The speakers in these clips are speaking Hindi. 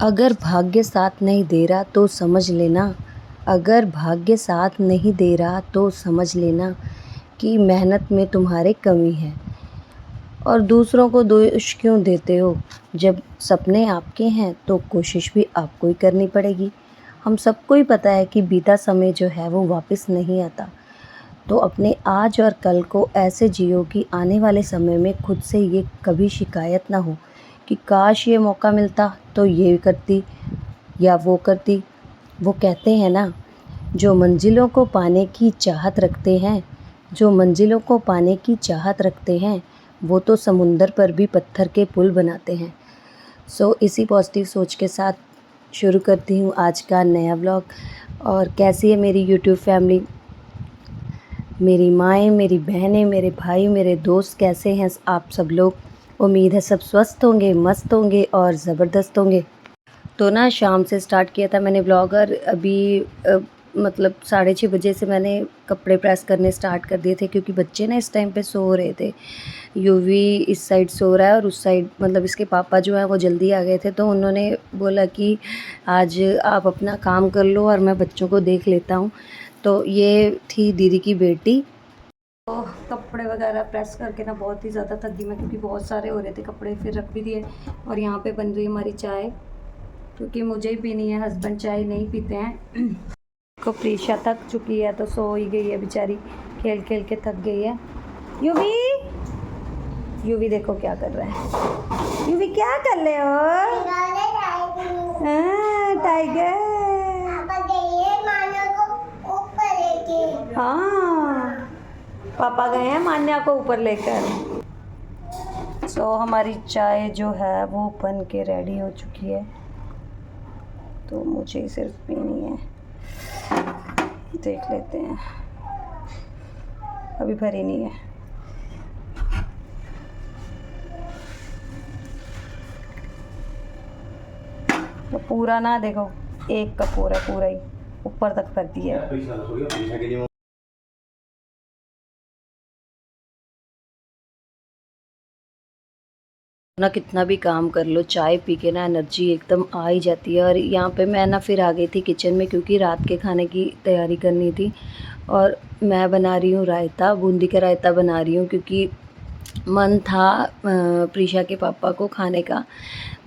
अगर भाग्य साथ नहीं दे रहा तो समझ लेना, अगर भाग्य साथ नहीं दे रहा तो समझ लेना कि मेहनत में तुम्हारे कमी है। और दूसरों को दोष क्यों देते हो? जब सपने आपके हैं तो कोशिश भी आपको ही करनी पड़ेगी। हम सबको ही पता है कि बीता समय जो है वो वापस नहीं आता। तो अपने आज और कल को ऐसे जियो कि आने वाले समय में खुद से ये कभी शिकायत ना हो कि काश ये मौका मिलता तो ये करती या वो करती। वो कहते हैं ना, जो मंजिलों को पाने की चाहत रखते हैं, जो मंजिलों को पाने की चाहत रखते हैं, वो तो समुंदर पर भी पत्थर के पुल बनाते हैं। इसी पॉजिटिव सोच के साथ शुरू करती हूँ आज का नया व्लॉग। और कैसी है मेरी यूट्यूब फैमिली, मेरी माएँ, मेरी बहनें, मेरे भाई, मेरे दोस्त कैसे हैं आप सब लोग? उम्मीद है सब स्वस्थ होंगे, मस्त होंगे और ज़बरदस्त होंगे। तो ना शाम से स्टार्ट किया था मैंने ब्लॉग, और अभी मतलब 6:30 बजे से मैंने कपड़े प्रेस करने स्टार्ट कर दिए थे, क्योंकि बच्चे ना इस टाइम पे सो रहे थे। यूवी इस साइड सो रहा है और उस साइड मतलब इसके पापा जो हैं वो जल्दी आ गए थे, तो उन्होंने बोला कि आज आप अपना काम कर लो और मैं बच्चों को देख लेता हूँ। तो ये थी दीदी की बेटी। तो कपड़े वगैरह प्रेस करके ना बहुत ही ज़्यादा थक गई मैं, क्योंकि बहुत सारे हो रहे थे कपड़े, फिर रख भी दिए। और यहाँ पे बन रही है हमारी चाय, क्योंकि मुझे ही पीनी है, हस्बैंड चाय नहीं पीते हैं। को प्रीशा थक चुकी है तो सो ही गई है बेचारी, खेल खेल के थक गई है। यूवी, यूवी देखो क्या कर रहा है। यूवी क्या कर रहे हो? हाँ, टाइगर। हाँ, पापा गए हैं मान्या को ऊपर लेकर। हमारी चाय जो है वो बन के रेडी हो चुकी है, तो मुझे सिर्फ पीनी है। देख लेते हैं, अभी भरी नहीं है। तो पूरा ना देखो, एक कप हो रहा है, पूरा ही ऊपर तक भर दिया है। ना कितना भी काम कर लो, चाय पी के ना एनर्जी एकदम आ ही जाती है। और यहाँ पे मैं ना फिर आ गई थी किचन में, क्योंकि रात के खाने की तैयारी करनी थी। और मैं बना रही हूँ रायता, बूंदी का रायता बना रही हूँ, क्योंकि मन था प्रीशा के पापा को खाने का।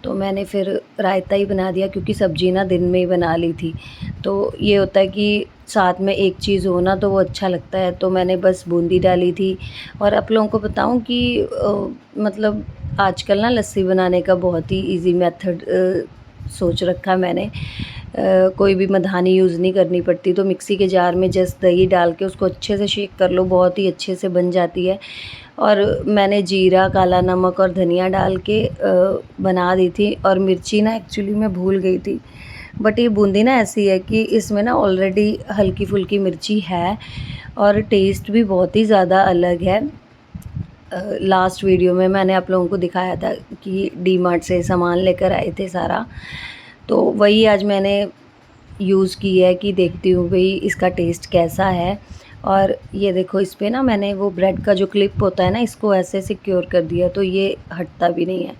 तो मैंने फिर रायता ही बना दिया, क्योंकि सब्ज़ी ना दिन में ही बना ली थी। तो ये होता है कि साथ में एक चीज़ हो ना तो वो अच्छा लगता है। तो मैंने बस बूंदी डाली थी। और आप लोगों को बताऊं कि मतलब आजकल ना लस्सी बनाने का बहुत ही इजी मेथड सोच रखा मैंने। कोई भी मधानी यूज़ नहीं करनी पड़ती, तो मिक्सी के जार में जस्ट दही डाल के उसको अच्छे से शेक कर लो, बहुत ही अच्छे से बन जाती है। और मैंने जीरा, काला नमक और धनिया डाल के बना दी थी। और मिर्ची ना एक्चुअली मैं भूल गई थी, बट ये बूंदी ना ऐसी है कि इसमें ना ऑलरेडी हल्की फुल्की मिर्ची है, और टेस्ट भी बहुत ही ज़्यादा अलग है। लास्ट वीडियो में मैंने आप लोगों को दिखाया था कि डी मार्ट से सामान लेकर आए थे सारा, तो वही आज मैंने यूज़ की है कि देखती हूँ भाई इसका टेस्ट कैसा है। और ये देखो, इस पे ना मैंने वो ब्रेड का जो क्लिप होता है ना, इसको ऐसे सिक्योर कर दिया, तो ये हटता भी नहीं है।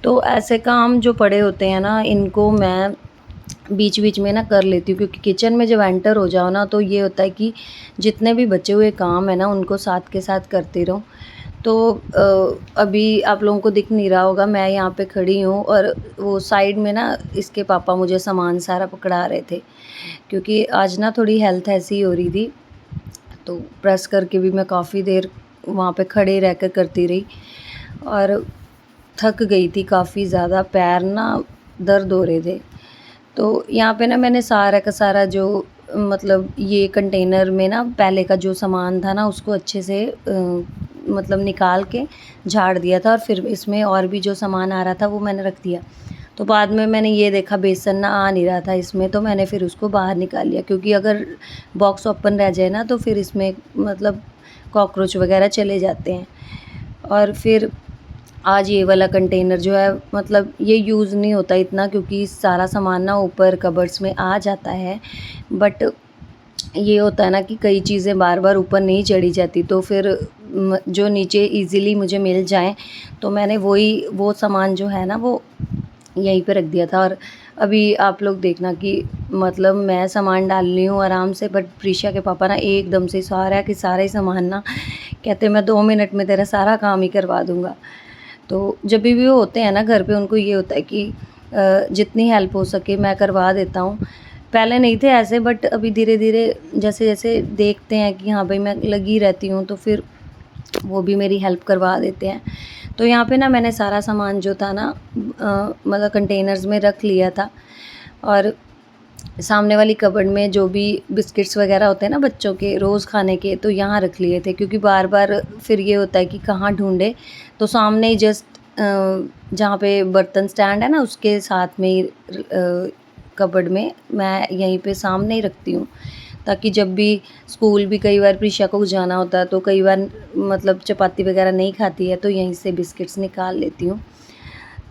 तो ऐसे काम जो पड़े होते हैं ना, इनको मैं बीच बीच में ना कर लेती हूँ, क्योंकि किचन में जब एंटर हो जाओ ना तो ये होता है कि जितने भी बचे हुए काम है ना उनको साथ के साथ करती रहूँ। तो अभी आप लोगों को दिख नहीं रहा होगा, मैं यहाँ पे खड़ी हूँ, और वो साइड में ना इसके पापा मुझे सामान सारा पकड़ा रहे थे, क्योंकि आज ना थोड़ी हेल्थ ऐसी हो रही थी। तो प्रेस करके भी मैं काफ़ी देर वहाँ पे खड़े रहकर करती रही, और थक गई थी काफ़ी ज़्यादा, पैर ना दर्द हो रहे थे। तो यहाँ पे ना मैंने सारा का सारा जो मतलब ये कंटेनर में ना पहले का जो सामान था ना उसको अच्छे से मतलब निकाल के झाड़ दिया था, और फिर इसमें और भी जो सामान आ रहा था वो मैंने रख दिया। तो बाद में मैंने ये देखा बेसन ना आ नहीं रहा था इसमें, तो मैंने फिर उसको बाहर निकाल लिया, क्योंकि अगर बॉक्स ओपन रह जाए ना तो फिर इसमें मतलब कॉकरोच वगैरह चले जाते हैं। और फिर आज ये वाला कंटेनर जो है मतलब ये यूज़ नहीं होता इतना, क्योंकि सारा सामान ना ऊपर कबर्ड्स में आ जाता है। बट ये होता है ना कि कई चीज़ें बार बार ऊपर नहीं चढ़ी जाती, तो फिर जो नीचे इजीली मुझे मिल जाएं, तो मैंने वो सामान जो है ना वो यहीं पे रख दिया था। और अभी आप लोग देखना कि मतलब मैं सामान डाल रही हूँ आराम से, बट प्रीशा के पापा ना एकदम से सारा के सारा ही सामान ना कहते मैं 2 मिनट में तेरा सारा काम ही करवा दूँगा। तो जब भी वो होते हैं ना घर पे, उनको ये होता है कि जितनी हेल्प हो सके मैं करवा देता हूँ। पहले नहीं थे ऐसे, बट अभी धीरे-धीरे जैसे-जैसे देखते हैं कि हाँ भाई मैं लगी रहती हूँ, तो फिर वो भी मेरी हेल्प करवा देते हैं। तो यहाँ पे ना मैंने सारा सामान जो था ना मतलब कंटेनर्स में रख लिया था, और सामने वाली कबर्ड में जो भी बिस्किट्स वगैरह होते हैं ना बच्चों के रोज़ खाने के, तो यहाँ रख लिए थे, क्योंकि बार-बार फिर ये होता है कि कहाँ ढूँढे। तो सामने ही जस्ट जहाँ पे बर्तन स्टैंड है ना उसके साथ में ही कबर्ड में मैं यहीं पे सामने ही रखती हूँ, ताकि जब भी स्कूल भी कई बार प्रीशा को जाना होता है तो कई बार मतलब चपाती वगैरह नहीं खाती है, तो यहीं से बिस्किट्स निकाल लेती हूँ।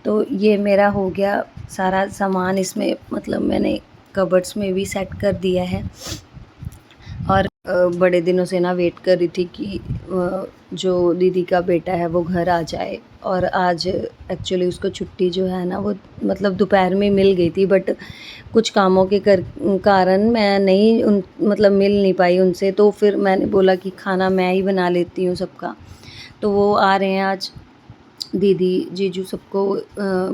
तो ये मेरा हो गया सारा सामान, इसमें मतलब मैंने कबर्ड्स में भी सेट कर दिया है। और बड़े दिनों से ना वेट कर रही थी कि जो दीदी का बेटा है वो घर आ जाए, और आज एक्चुअली उसको छुट्टी जो है ना वो मतलब दोपहर में मिल गई थी, बट कुछ कामों के कारण मैं नहीं मतलब मिल नहीं पाई उनसे। तो फिर मैंने बोला कि खाना मैं ही बना लेती हूँ सबका। तो वो आ रहे हैं आज, दीदी जीजू सबको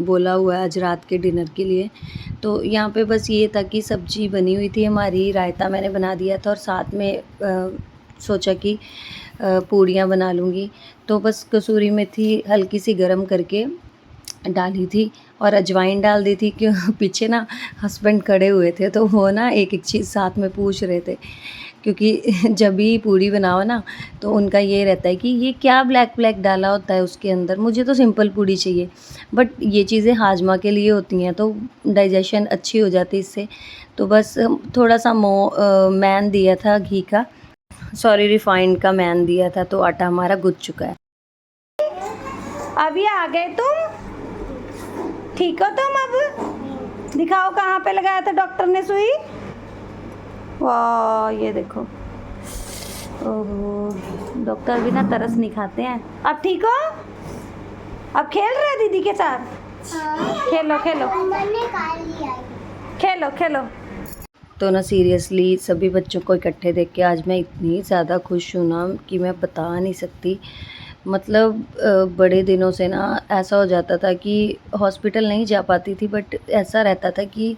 बोला हुआ है आज रात के डिनर के लिए। तो यहाँ पे बस ये था कि सब्जी बनी हुई थी हमारी, रायता मैंने बना दिया था, और साथ में सोचा कि पूड़ियाँ बना लूँगी। तो बस कसूरी मेथी हल्की सी गरम करके डाली थी, और अजवाइन डाल दी थी। क्यों पीछे ना हस्बैंड खड़े हुए थे, तो वो ना एक-एक चीज़ साथ में पूछ रहे थे, क्योंकि जब भी पूड़ी बनाओ ना तो उनका ये रहता है कि ये क्या ब्लैक ब्लैक डाला होता है उसके अंदर, मुझे तो सिंपल पूड़ी चाहिए। बट ये चीज़ें हाजमा के लिए होती हैं, तो डाइजेशन अच्छी हो जाती है इससे। तो बस थोड़ा सा मैन दिया था घी का, सॉरी रिफाइंड का मैन दिया था, तो आटा हमारा गुथ चुका है। अभी आ गए तुम? ठीक हो तुम? अब दिखाओ कहाँ पे लगाया था डॉक्टर ने सुई। वाह ये देखो, ओहो डॉक्टर भी ना तरस नहीं खाते हैं। अब ठीक हो? अब खेल रहे दीदी के साथ? खेलो खेलो खेलो खेलो। तो ना सीरियसली सभी बच्चों को इकट्ठे देख के आज मैं इतनी ज़्यादा खुश हूँ ना कि मैं बता नहीं सकती। मतलब बड़े दिनों से ना ऐसा हो जाता था कि हॉस्पिटल नहीं जा पाती थी, बट ऐसा रहता था कि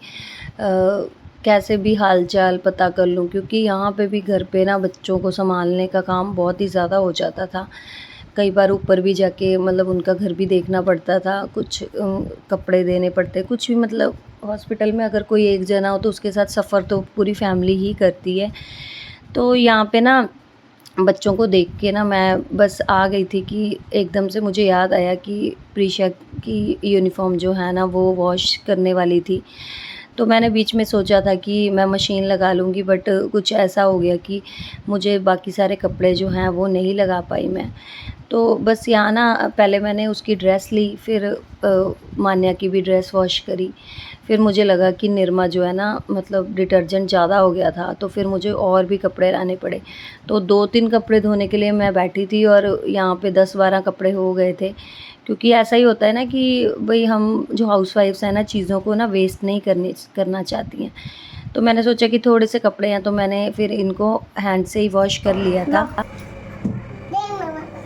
कैसे भी हाल चाल पता कर लूँ, क्योंकि यहाँ पे भी घर पे ना बच्चों को संभालने का काम बहुत ही ज़्यादा हो जाता था। कई बार ऊपर भी जाके मतलब उनका घर भी देखना पड़ता था, कुछ कपड़े देने पड़ते, कुछ भी मतलब हॉस्पिटल में अगर कोई एक जना हो तो उसके साथ सफ़र तो पूरी फैमिली ही करती है। तो यहाँ पे ना बच्चों को देख के ना मैं बस आ गई थी कि एकदम से मुझे याद आया कि प्रीशा की यूनिफ़ॉर्म जो है ना वो वॉश करने वाली थी। तो मैंने बीच में सोचा था कि मैं मशीन लगा लूँगी, बट कुछ ऐसा हो गया कि मुझे बाकी सारे कपड़े जो हैं वो नहीं लगा पाई मैं। तो बस यहाँ ना पहले मैंने उसकी ड्रेस ली, फिर मान्या की भी ड्रेस वॉश करी। फिर मुझे लगा कि निरमा जो है ना मतलब डिटर्जेंट ज़्यादा हो गया था, तो फिर मुझे और भी कपड़े लाने पड़े। तो 2-3 कपड़े धोने के लिए मैं बैठी थी, और यहाँ पे 10-12 कपड़े हो गए थे। क्योंकि ऐसा ही होता है ना कि भई हम जो हाउसवाइफ्स हैं ना चीज़ों को ना वेस्ट नहीं करना चाहती हैं। तो मैंने सोचा कि थोड़े से कपड़े हैं, तो मैंने फिर इनको हैंड से ही वॉश कर लिया था।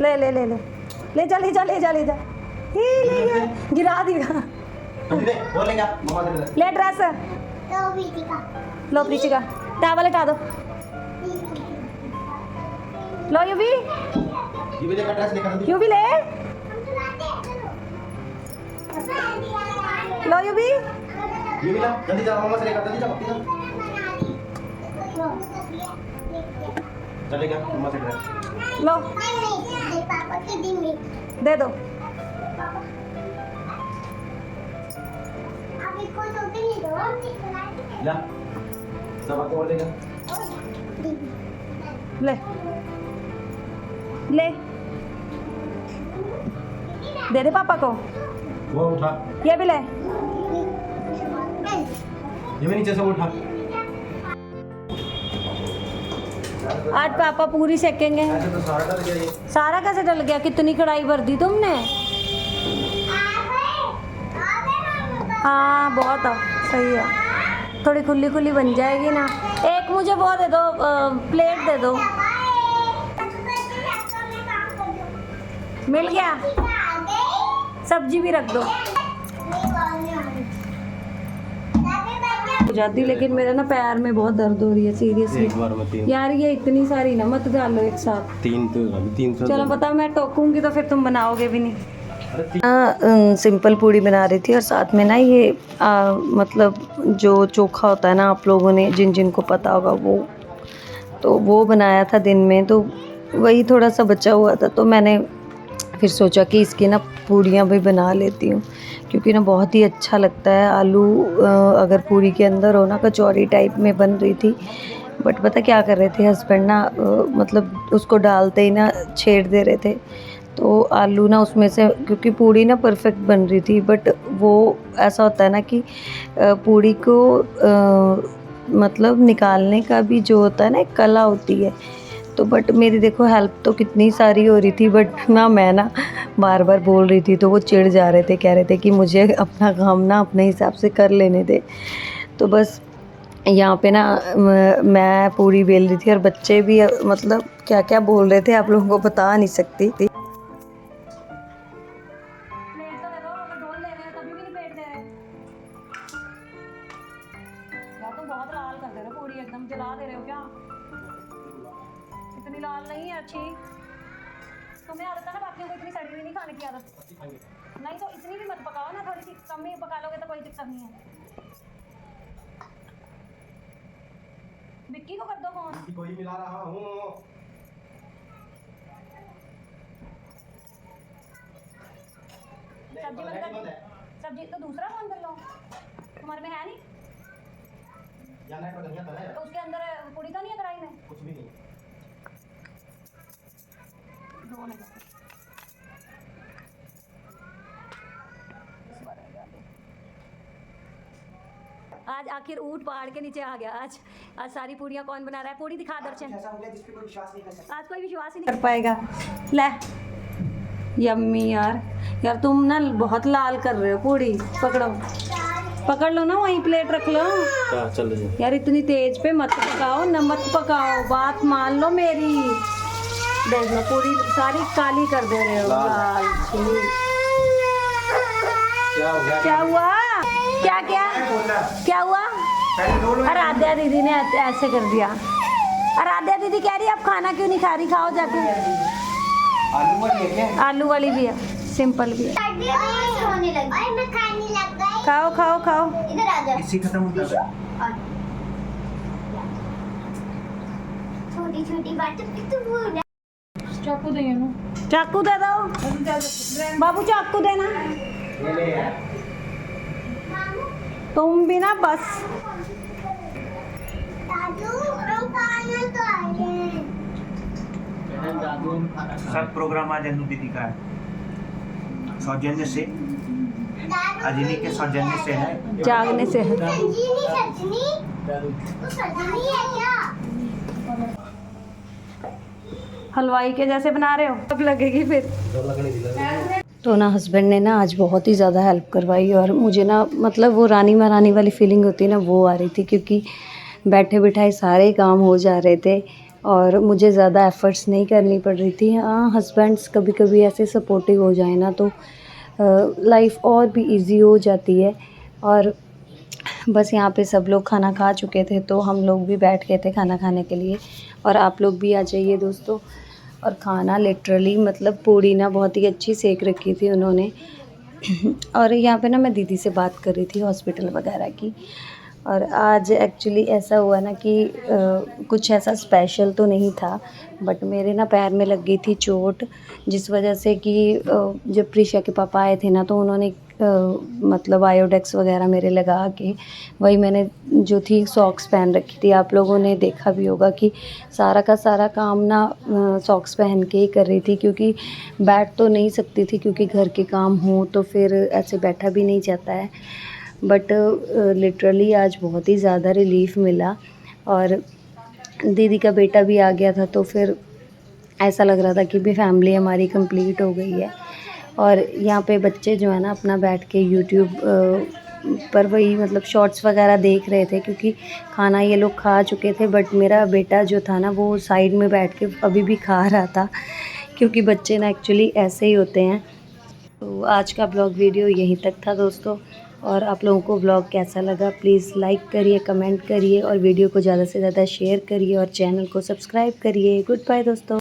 ले ले ले ले ले जा ले जा ले जा ले जा, ले गया गिरा दिया। ले ड्रेस लो प्रीति का टावल हटा दो। लो यू भी ले लो यू भी जल्दी जा, मम्मा से लेकर जल्दी जा, चलेगा मम्मा से लो दे दो। ला सब आपको और देगा। ले ले दे दे पापा को। वो उठा, ये भी ले। ये भी नीचे से उठा। आज पापा पूरी सेकेंगे। ऐसे तो सारा डल गया ये। सारा कैसे डल गया? कितनी कढ़ाई भर दी तुमने? हाँ बहुत सही है, थोड़ी खुली खुली बन जाएगी ना। एक मुझे वो दे दो, प्लेट दे दो। मिल गया, सब्जी भी रख दो। हो जाती, लेकिन मेरा ना पैर में बहुत दर्द हो रही है सीरियसली। एक बार में 3 यार ये इतनी सारी ना मत डालो एक साथ। 3 तो 300। चलो बताओ, मैं टोकूंगी तो फिर तुम बनाओगे भी नहीं। सिंपल पूड़ी बना रही थी और साथ में ना ये मतलब जो चोखा होता है ना, आप लोगों ने जिन जिन को पता होगा वो बनाया था दिन में, तो वही थोड़ा सा बचा हुआ था, तो मैंने फिर सोचा कि इसकी ना पूड़ियाँ भी बना लेती हूँ, क्योंकि ना बहुत ही अच्छा लगता है। आलू अगर पूड़ी के अंदर हो ना, कचौड़ी टाइप में बन रही थी, बट पता क्या कर रहे थे हस्बैंड ना, मतलब उसको डालते ही ना छेड़ दे रहे थे, तो आलू ना उसमें से, क्योंकि पूड़ी ना परफेक्ट बन रही थी, बट वो ऐसा होता है ना कि पूड़ी को मतलब निकालने का भी जो होता है ना एक कला होती है, तो बट मेरी देखो हेल्प तो कितनी सारी हो रही थी, बट ना मैं ना बार बार बोल रही थी, तो वो चिढ़ जा रहे थे, कह रहे थे कि मुझे अपना काम ना अपने हिसाब से कर लेने दे। तो बस यहाँ पे ना मैं पूरी बेल रही थी और बच्चे भी मतलब क्या क्या बोल रहे थे, आप लोगों को बता नहीं सकती थी। बहुत लाल कर दे रहे हो पूरी, एकदम जला दे रहे हो क्या? इतनी लाल नहीं है अच्छी। तुम्हें आदत है ना बाकियों को इतनी सड़ी हुई नहीं खाने की आदत। नहीं तो इतनी भी मत पकाओ ना, थोड़ी सी कम ही पका लोगे तो कोई दिक्कत नहीं है। विक्की को कर दो फोन। कोई मिला रहा हूँ। सब्जी तो दूसरा फोन कर लो, तुम्हारे में है नहीं? या नेट पर नहीं आता है। तो उसके अंदर पूड़ी तो नहीं है कढ़ाई में? कुछ भी नहीं। आज आखिर ऊँट पहाड़ के नीचे आ गया। आज सारी पूड़ियाँ कौन बना रहा है? पूड़ी दिखा दर्शन। आज कोई विश्वास ही नहीं कर पाएगा। ले यम्मी यार तुम ना बहुत लाल कर रहे हो पूड़ी। पकड़ लो ना, वहीं प्लेट रख लो। चल यार इतनी तेज पे मत पकाओ, न मत पकाओ, बात मान लो मेरी। देख लो पूरी सारी काली कर दे रहे हो। लाल क्या हुआ? क्या हुआ? आराध्या दीदी ने ऐसे कर दिया। आराध्या दीदी कह रही अब खाना क्यों नहीं खा रही? खाओ जाके। आलू वाली भी है, सिंपल भी है। खाओ खाओ खाओ। इधर आ जा। इसी खत्म होता है। छोटी छोटी बातें चाकू दे ना। चाकू दे दो बाबू, चाकू देना। तुम भी ना बस। सब प्रोग्राम आज अनु दीदी का है, सौजन्य से। आज इन्हीं के सौजन्य से है, जागने से है। हलवाई के जैसे बना रहे हो, अब लगेगी फिर। तो ना हस्बैंड ने ना आज बहुत ही ज़्यादा हेल्प करवाई, और मुझे ना मतलब वो रानी महारानी वाली फीलिंग होती है ना, वो आ रही थी, क्योंकि बैठे बिठाए सारे काम हो जा रहे थे और मुझे ज़्यादा एफ़र्ट्स नहीं करनी पड़ रही थी। हाँ, हस्बैंड्स कभी कभी ऐसे सपोर्टिव हो जाए ना, तो लाइफ और भी इजी हो जाती है। और बस यहाँ पे सब लोग खाना खा चुके थे, तो हम लोग भी बैठ गए थे खाना खाने के लिए, और आप लोग भी आ जाइए दोस्तों। और खाना लिटरली मतलब पूड़ी ना बहुत ही अच्छी सेक रखी थी उन्होंने। और यहाँ पे ना मैं दीदी से बात कर रही थी हॉस्पिटल वगैरह की, और आज एक्चुअली ऐसा हुआ ना कि कुछ ऐसा स्पेशल तो नहीं था, बट मेरे ना पैर में लग गई थी चोट, जिस वजह से कि जब प्रीशा के पापा आए थे ना, तो उन्होंने मतलब आयोडेक्स वगैरह मेरे लगा के, वही मैंने जो थी सॉक्स पहन रखी थी। आप लोगों ने देखा भी होगा कि सारा का सारा काम ना सॉक्स पहन के ही कर रही थी, क्योंकि बैठ तो नहीं सकती थी, क्योंकि घर के काम हों तो फिर ऐसे बैठा भी नहीं जाता है। बट लिटरली आज बहुत ही ज़्यादा रिलीफ़ मिला, और दीदी का बेटा भी आ गया था, तो फिर ऐसा लग रहा था कि भी फैमिली हमारी कंप्लीट हो गई है। और यहाँ पे बच्चे जो है ना अपना बैठ के यूट्यूब पर वही मतलब शॉर्ट्स वगैरह देख रहे थे, क्योंकि खाना ये लोग खा चुके थे। बट मेरा बेटा जो था ना वो साइड में बैठ के अभी भी खा रहा था, क्योंकि बच्चे ना एक्चुअली ऐसे ही होते हैं। तो आज का ब्लॉग वीडियो यहीं तक था दोस्तों, और आप लोगों को ब्लॉग कैसा लगा प्लीज़ लाइक करिए, कमेंट करिए और वीडियो को ज़्यादा से ज़्यादा शेयर करिए और चैनल को सब्सक्राइब करिए। गुड बाय दोस्तों।